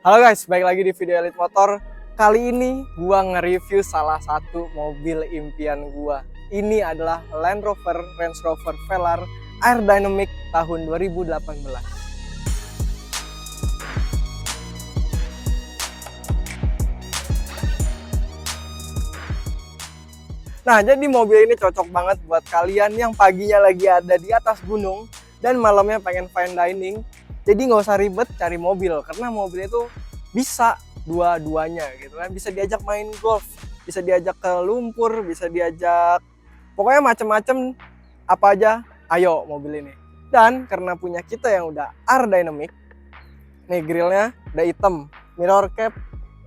Halo guys, balik lagi di video Elite Motor. Kali ini gua nge-review salah satu mobil impian gua. Ini adalah Land Rover Range Rover Velar Aerodynamic tahun 2018. Nah, jadi mobil ini cocok banget buat kalian yang paginya lagi ada di atas gunung dan malamnya pengen fine dining. Jadi nggak usah ribet cari mobil, karena mobil itu bisa dua-duanya gitu kan. Bisa diajak main golf, bisa diajak ke lumpur, bisa diajak pokoknya macem-macem apa aja, ayo mobil ini. Dan karena punya kita yang udah aerodynamic, nih grillnya udah hitam, mirror cap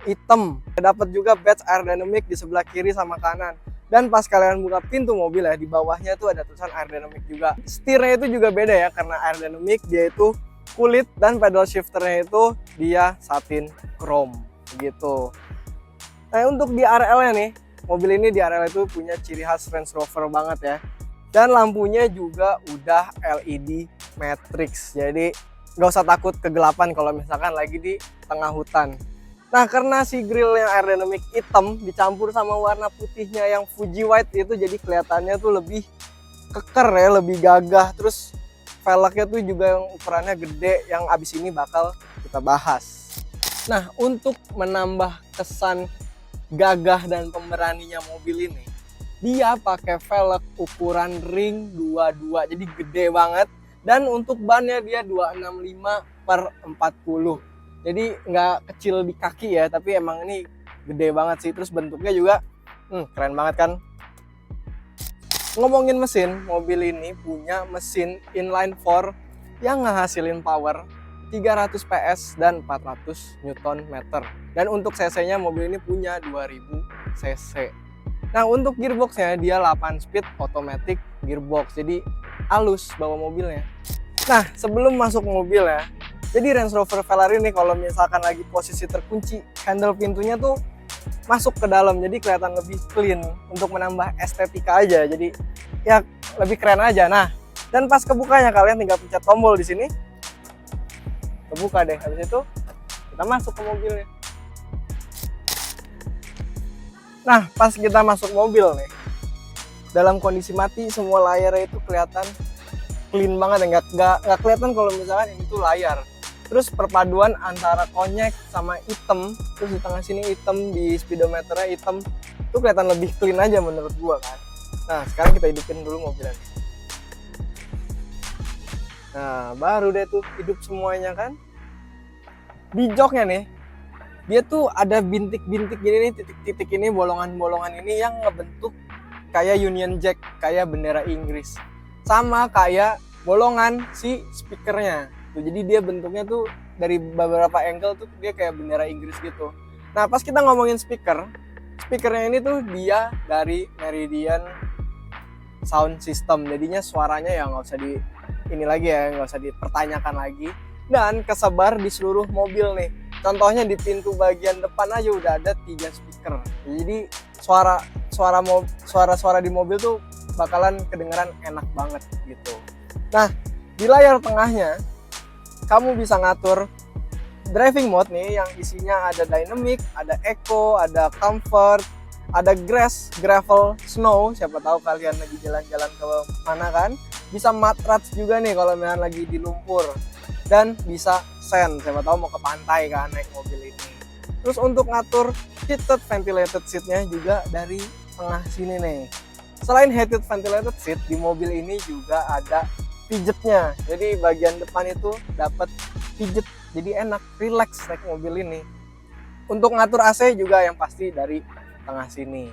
hitam, dapat juga badge aerodynamic di sebelah kiri sama kanan. Dan pas kalian buka pintu mobil ya, di bawahnya tuh ada tulisan aerodynamic juga. Setirnya itu juga beda ya, karena aerodynamic dia itu kulit dan pedal shifternya itu dia satin chrome gitu. Nah, untuk di RL-nya nih, mobil ini di RL itu punya ciri khas Range Rover banget ya. Dan lampunya juga udah LED matrix, jadi nggak usah takut kegelapan kalau misalkan lagi di tengah hutan. Nah, karena si grill yang aerodynamic hitam dicampur sama warna putihnya yang Fuji White itu, jadi kelihatannya tuh lebih keker ya, lebih gagah. Terus velgnya tuh juga yang ukurannya gede, yang abis ini bakal kita bahas. Nah, untuk menambah kesan gagah dan pemberaninya mobil ini, dia pakai velg ukuran ring 22, jadi gede banget. Dan untuk bannya dia 265/40. Jadi nggak kecil di kaki ya, tapi emang ini gede banget sih. Terus bentuknya juga keren banget kan. Ngomongin mesin, mobil ini punya mesin inline 4 yang ngehasilin power 300 PS dan 400 Nm. Dan untuk cc-nya mobil ini punya 2000 cc. Nah, untuk gearboxnya dia 8 speed automatic gearbox, jadi halus bawa mobilnya. Nah, sebelum masuk mobil ya, jadi Range Rover Velar ini kalau misalkan lagi posisi terkunci, handle pintunya tuh masuk ke dalam, jadi kelihatan lebih clean untuk menambah estetika aja. Jadi ya lebih keren aja. Nah, dan pas kebukanya kalian tinggal pencet tombol di sini, kebuka deh. Habis itu kita masuk ke mobilnya. Nah, pas kita masuk mobil nih, dalam kondisi mati semua layarnya itu kelihatan clean banget ya, nggak kelihatan kalau misalkan ini tuh layar. Terus perpaduan antara konyek sama hitam, terus di tengah sini hitam, di speedometernya hitam, itu kelihatan lebih clean aja menurut gua kan. Nah, sekarang kita hidupin dulu mobilnya. Nah, baru deh tuh hidup semuanya kan. Di joknya nih, dia tuh ada bintik-bintik gini nih, titik-titik ini, bolongan-bolongan ini yang ngebentuk kayak Union Jack, kayak bendera Inggris. Sama kayak bolongan si speakernya. Jadi dia bentuknya tuh dari beberapa angle tuh dia kayak bendera Inggris gitu. Nah, pas kita ngomongin speakernya ini tuh dia dari Meridian Sound System. Jadinya suaranya ya nggak usah nggak usah dipertanyakan lagi. Dan kesebar di seluruh mobil nih. Contohnya di pintu bagian depan aja udah ada 3 speaker. Jadi suara-suara di mobil tuh bakalan kedengeran enak banget gitu. Nah, di layar tengahnya kamu bisa ngatur driving mode nih yang isinya ada dynamic, ada eco, ada comfort, ada grass, gravel, snow. Siapa tahu kalian lagi jalan-jalan ke mana kan. Bisa mud ruts juga nih kalau misalnya lagi di lumpur. Dan bisa sand, siapa tahu mau ke pantai kan naik mobil ini. Terus untuk ngatur heated ventilated seatnya juga dari tengah sini nih. Selain heated ventilated seat, di mobil ini juga ada pijetnya. Jadi bagian depan itu dapat pijet, jadi enak, relax naik mobil ini. Untuk ngatur AC juga yang pasti dari tengah sini.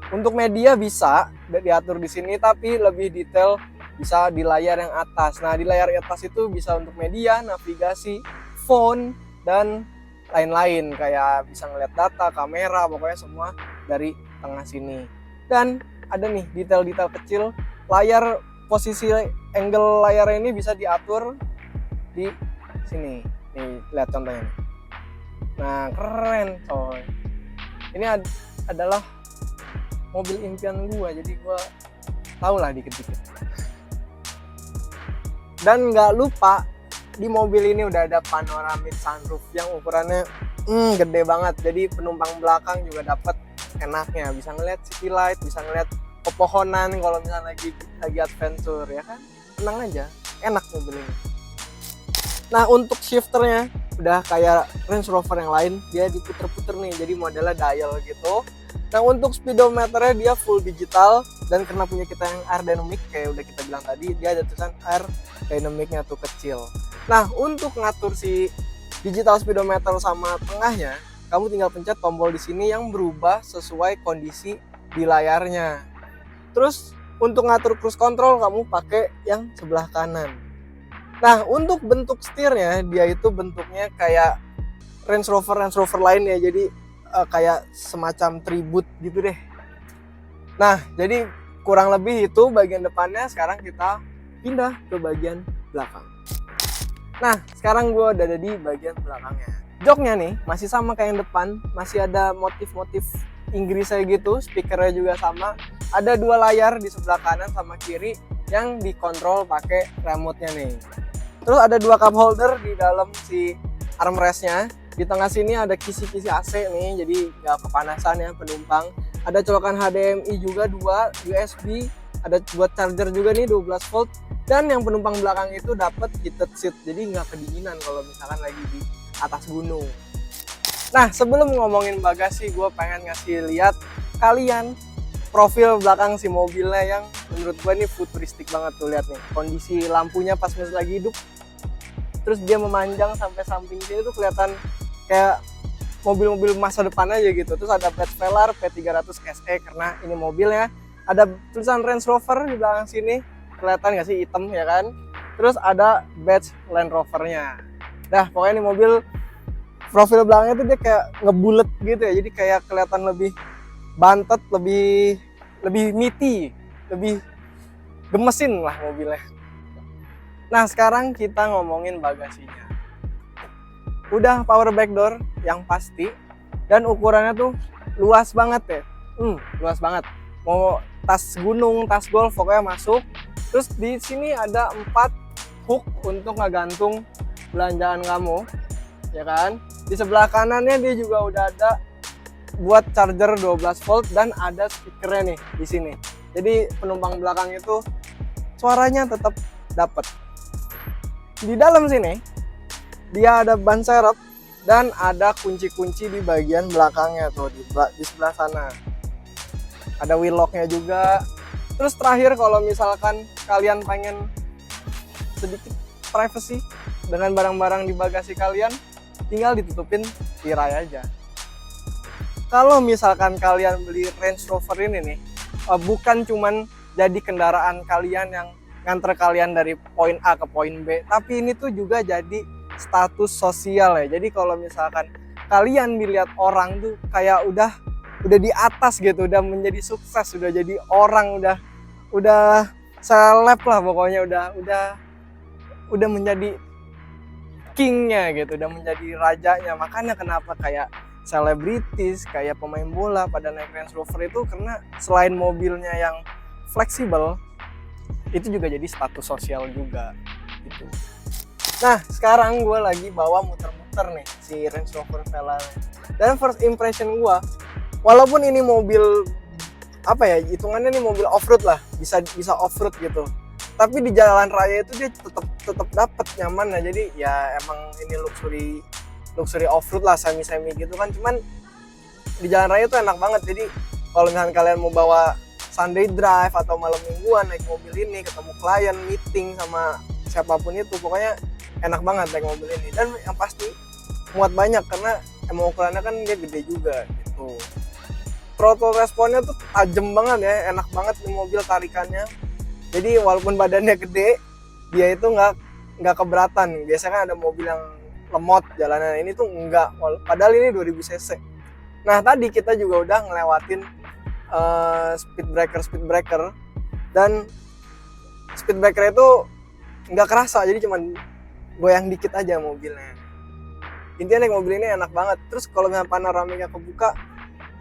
Untuk media bisa diatur di sini, tapi lebih detail bisa di layar yang atas. Nah, di layar atas itu bisa untuk media, navigasi, phone, dan lain-lain. Kayak bisa ngeliat data, kamera, pokoknya semua dari tengah sini. Dan ada nih detail-detail kecil. Layar, posisi angle layar ini bisa diatur di sini. Nih, lihat contohnya nih. Nah, keren coy. Ini adalah mobil impian gua, jadi gua tau lah dikit-dikit. Dan nggak lupa di mobil ini udah ada panoramic sunroof yang ukurannya gede banget. Jadi penumpang belakang juga dapat enaknya, bisa ngeliat city light, bisa ngeliat pepohonan kalau misalnya lagi adventure ya kan. Tenang aja, enak mobil ini. Nah, untuk shifternya udah kayak Range Rover yang lain, dia diputer-puter nih, jadi modelnya dial gitu. Nah, untuk speedometernya dia full digital, dan karena punya kita yang air dynamic kayak udah kita bilang tadi, dia ada tulisan air dynamicnya tuh kecil. Nah, untuk ngatur si digital speedometer sama tengahnya, kamu tinggal pencet tombol di sini yang berubah sesuai kondisi di layarnya. Terus untuk ngatur cruise control kamu pakai yang sebelah kanan. Nah, untuk bentuk setirnya dia itu bentuknya kayak Range Rover lain ya, jadi kayak semacam tribut gitu deh. Nah, jadi kurang lebih itu bagian depannya. Sekarang kita pindah ke bagian belakang. Nah, sekarang gue udah ada di bagian belakangnya. Joknya nih masih sama kayak yang depan, masih ada motif-motif Inggrisnya gitu, speakernya juga sama. Ada 2 layar di sebelah kanan sama kiri yang dikontrol pakai remote-nya nih. Terus ada 2 cup holder di dalam si armrest-nya. Di tengah sini ada kisi-kisi AC nih, jadi nggak kepanasan ya penumpang. Ada colokan HDMI juga 2, USB, ada buat charger juga nih 12 volt. Dan yang penumpang belakang itu dapat heated seat, jadi nggak kedinginan kalau misalkan lagi di atas gunung. Nah, sebelum ngomongin bagasi, gue pengen ngasih lihat kalian profil belakang si mobilnya yang menurut gue ini futuristik banget tuh. Lihat nih, kondisi lampunya pas masih lagi hidup. Terus dia memanjang sampai samping sini tuh kelihatan kayak mobil-mobil masa depan aja gitu. Terus ada badge Velar P300 SE karena ini mobilnya. Ada tulisan Range Rover di belakang sini. Kelihatan nggak sih, hitam ya kan? Terus ada badge Land Rovernya. Dah, pokoknya ini mobil profil belakangnya tuh dia kayak ngebulet gitu ya. Jadi kayak kelihatan lebih bantet, lebih meaty, lebih gemesin lah mobilnya. Nah, sekarang kita ngomongin bagasinya. Udah power back door yang pasti, dan ukurannya tuh luas banget ya. Luas banget. Mau tas gunung, tas golf pokoknya masuk. Terus di sini ada 4 hook untuk ngegantung belanjaan kamu, ya kan? Di sebelah kanannya dia juga udah ada buat charger 12 volt dan ada speakernya nih di sini. Jadi penumpang belakang itu suaranya tetap dapat. Di dalam sini dia ada ban serep dan ada kunci-kunci di bagian belakangnya tuh di sebelah sana. Ada wheel locknya juga. Terus terakhir kalau misalkan kalian pengen sedikit privacy dengan barang-barang di bagasi kalian, tinggal ditutupin tirai aja. Kalau misalkan kalian beli Range Rover ini nih, bukan cuman jadi kendaraan kalian yang nganter kalian dari poin A ke poin B, tapi ini tuh juga jadi status sosial ya. Jadi kalau misalkan kalian dilihat orang tuh kayak udah di atas gitu, udah menjadi sukses, udah jadi orang, udah seleb lah pokoknya, udah menjadi kingnya gitu, udah menjadi rajanya. Makanya kenapa kayak selebritis, kayak pemain bola pada naik Range Rover itu, karena selain mobilnya yang fleksibel, itu juga jadi status sosial juga gitu. Nah, sekarang gue lagi bawa muter-muter nih si Range Rover Velar. Dan first impression gue, walaupun ini mobil apa ya, hitungannya nih mobil off-road lah, bisa off-road gitu, tapi di jalan raya itu dia tetap dapat nyaman ya. Jadi ya emang ini luxury off-road lah, semi gitu kan. Cuman di jalan raya itu enak banget. Jadi kalau misalnya kalian mau bawa Sunday drive atau malam mingguan naik mobil ini, ketemu klien, meeting sama siapapun itu, pokoknya enak banget naik mobil ini. Dan yang pasti muat banyak karena emang ukurannya kan dia gede juga gitu. Throttle responnya tuh tajam banget ya, enak banget di mobil tarikannya. Jadi walaupun badannya gede, dia itu nggak keberatan. Biasanya kan ada mobil yang lemot jalanan, ini tuh enggak. Padahal ini 2000 cc. Nah, tadi kita juga udah ngelewatin speed breaker, dan speed breaker itu nggak kerasa, jadi cuman goyang dikit aja mobilnya. Intinya naik mobil ini enak banget. Terus kalau misalnya panoramiknya kebuka,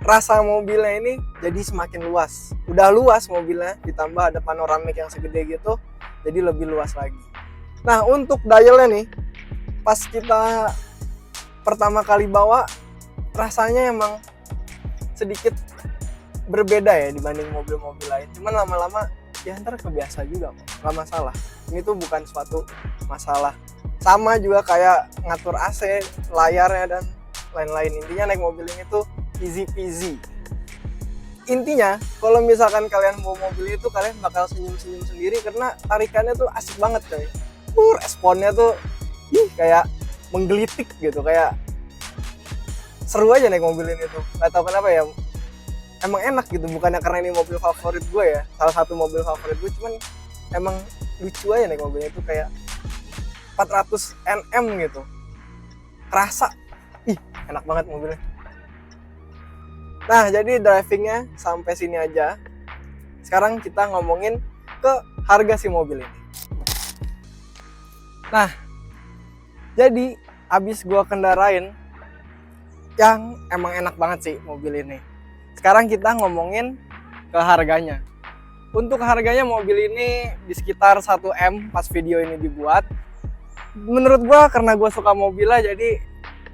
rasa mobilnya ini jadi semakin luas. Udah luas mobilnya, ditambah ada panoramik yang segede gitu, jadi lebih luas lagi. Nah, untuk dialnya nih, pas kita pertama kali bawa rasanya emang sedikit berbeda ya dibanding mobil-mobil lain. Cuman lama-lama ya ntar kebiasa juga kok, nggak masalah. Ini tuh bukan suatu masalah. Sama juga kayak ngatur AC, layarnya dan lain-lain. Intinya naik mobil ini tuh easy peasy. Intinya kalau misalkan kalian bawa mobil itu kalian bakal senyum-senyum sendiri karena tarikannya tuh asik banget coy. Responnya tuh kayak menggelitik gitu, kayak seru aja naik mobil ini tuh. Gak tau kenapa ya, emang enak gitu, bukannya karena ini mobil favorit gue ya, salah satu mobil favorit gue, cuman emang lucu aja naik mobilnya itu, kayak 400 Nm gitu, kerasa, enak banget mobilnya. Nah jadi drivingnya sampai sini aja. Sekarang kita ngomongin ke harga si mobil ini. Nah jadi abis gue kendarain, yang emang enak banget sih mobil ini. Sekarang kita ngomongin ke harganya. Untuk harganya mobil ini di sekitar 1M pas video ini dibuat. Menurut gua karena gua suka mobilnya jadi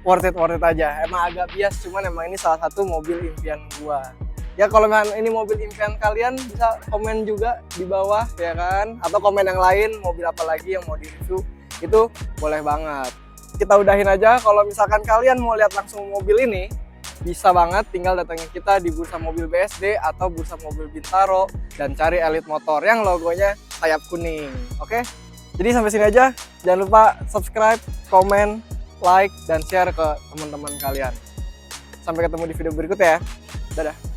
worth it aja. Emang agak bias, cuman emang ini salah satu mobil impian gua. Ya kalau ini mobil impian kalian bisa komen juga di bawah ya kan, atau komen yang lain mobil apa lagi yang mau di-review, itu boleh banget. Kita udahin aja. Kalau misalkan kalian mau lihat langsung mobil ini, bisa banget tinggal datangin kita di Bursa Mobil BSD atau Bursa Mobil Bintaro dan cari Elite Motor yang logonya sayap kuning. Oke? Jadi sampai sini aja. Jangan lupa subscribe, komen, like, dan share ke teman-teman kalian. Sampai ketemu di video berikutnya ya. Dadah.